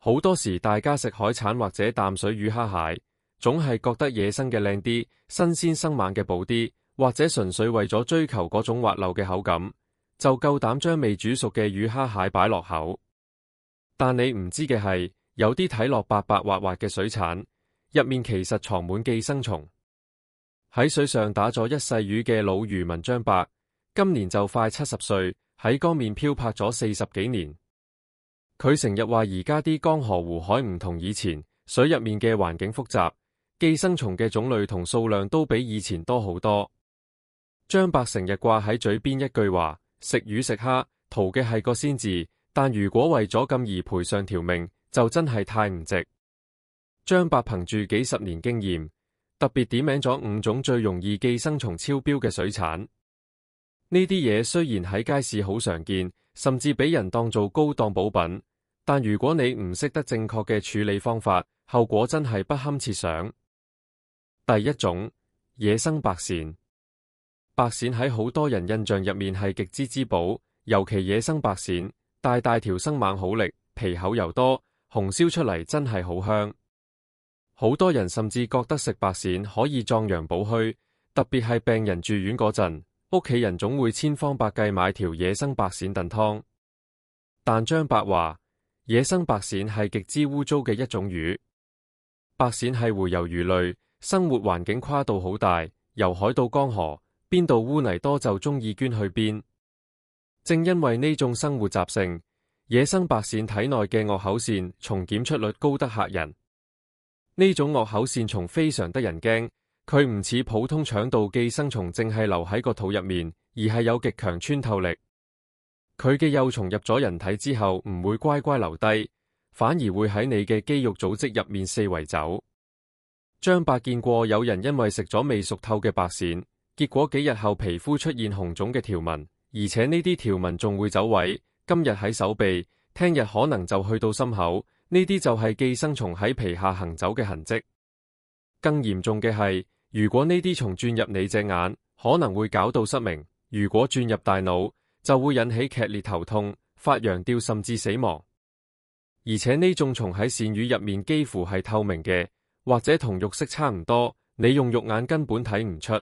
好多時大家食海產或者淡水魚蝦蟹，總係覺得野生嘅靚啲，新鮮生猛嘅補啲，或者純粹為咗追求嗰種滑溜嘅口感，就夠膽將未煮熟嘅魚蝦蟹擺落口。但你唔知嘅係，有啲睇落白白滑滑嘅水產，入面其實藏滿寄生蟲。喺水上打咗一世魚嘅老漁民張伯，今年就快70歲，喺江面漂泊咗40幾年。佢成日話而家啲江河湖海唔同以前，水入面嘅環境複雜，寄生蟲嘅種類同數量都比以前多好多。張伯成日掛喺嘴邊一句話：食魚食蝦，圖嘅係個鮮字，但如果為咗咁而賠上條命，就真係太唔值。張伯憑住幾十年經驗，特別點名咗5種最容易寄生蟲超標嘅水產。呢啲嘢雖然喺街市好常見，甚至俾人當做高檔補品，但如果你唔識得正確嘅處理方法，後果真係不堪設想。第一種，野生白鱔。白鱔喺好多人印象入面係極之之寶，尤其野生白鱔，大大條生猛好力，皮厚油多，紅燒出嚟真係好香。好多人甚至覺得食白鱔可以壯陽補虛，特別係病人住院嗰陣，屋企人總會千方百計買條野生白鱔燉湯。但張伯話，野生白鱔係極之污糟嘅一種魚。白鱔係洄游魚類，生活環境跨度好大，由海到江河，邊度污泥多就中意捐去邊。正因為呢種生活習性，野生白鱔體內嘅惡口線蟲檢出率高得嚇人。呢種惡口線蟲非常得人驚，佢唔似普通腸道寄生蟲淨係留喺個肚入面，而係有極強穿透力。佢嘅幼蟲入咗人體之後唔會乖乖留低，反而會喺你嘅肌肉組織入面四圍走。張伯見過有人因為食咗未熟透嘅白鱔，結果幾日後皮膚出現紅腫嘅條紋，而且呢啲條紋仲會走位，今日喺手臂，聽日可能就去到心口。呢啲就係寄生蟲喺皮下行走嘅痕跡。更嚴重嘅係，如果呢啲蟲轉入你隻眼，可能會搞到失明；如果轉入大腦，就會引起劇烈頭痛、發羊吊甚至死亡。而且呢種蟲喺鱔魚入面幾乎係透明嘅，或者同肉色差唔多，你用肉眼根本睇唔出。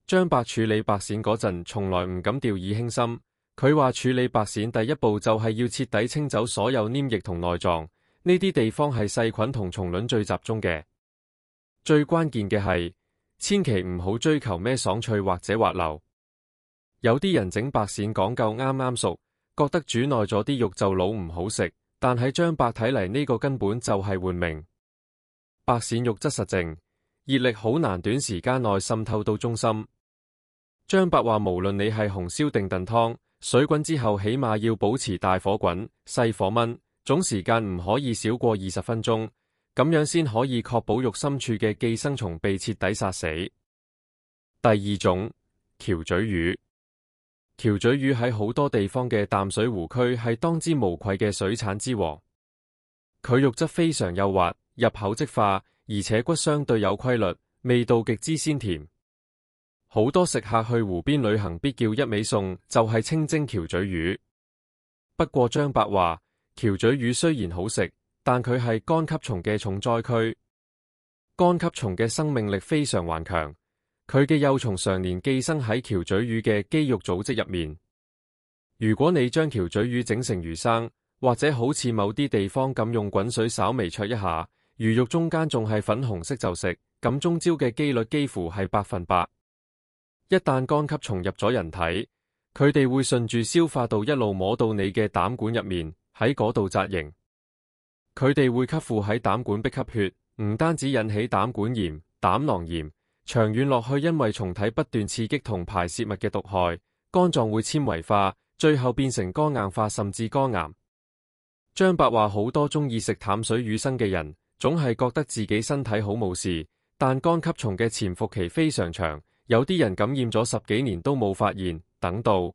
張伯處理白鱔嗰陣，從來唔敢掉以輕心。佢話處理白鱔第一步就係要徹底清走所有黏液同內臟，呢啲地方係細菌同蟲卵最集中嘅。最關鍵嘅係，千祈唔好追求咩爽脆或者滑溜。有啲人整白鱔講究啱啱熟，覺得煮耐咗啲肉就老唔好食，但喺張伯睇嚟呢個根本就係換命。白鱔肉質實淨，熱力好難短時間內滲透到中心。張伯話無論你係紅燒定燉湯，水滾之後起碼要保持大火滾、細火燜，總時間唔可以少過20分鐘，咁樣先可以確保肉深處嘅寄生蟲被徹底殺死。第二種，橋咀魚。橋咀魚喺好多地方嘅淡水湖區係當之無愧嘅水產之王。佢肉質非常幼滑，入口即化，而且骨相對有規律，味道極之鮮甜。好多食客去湖邊旅行必叫一味餸就係清蒸橋咀魚。不過張伯話，橋咀魚雖然好食，但佢係肝吸蟲嘅重災區。肝吸蟲嘅生命力非常頑強，佢嘅幼蟲常年寄生喺橋咀魚嘅肌肉組織入面。如果你將橋咀魚整成魚生，或者好似某啲地方咁用滾水稍微焯一下，魚肉中間仲係粉紅色就食，咁中招嘅機率幾乎係100%。一旦肝吸蟲入咗人體，佢哋會順住消化道一路摸到你嘅膽管入面，喺嗰度紮營。佢哋會吸附喺膽管壁吸血，唔單止引起膽管炎、膽囊炎，長遠落去因為蟲體不斷刺激同排泄物嘅毒害，肝臟會纖維化，最後變成肝硬化甚至肝癌。張伯話好多中意食淡水魚生嘅人，總係覺得自己身體好冇事，但肝吸蟲嘅潛伏期非常長。有啲人感染咗10幾年都冇發現，等到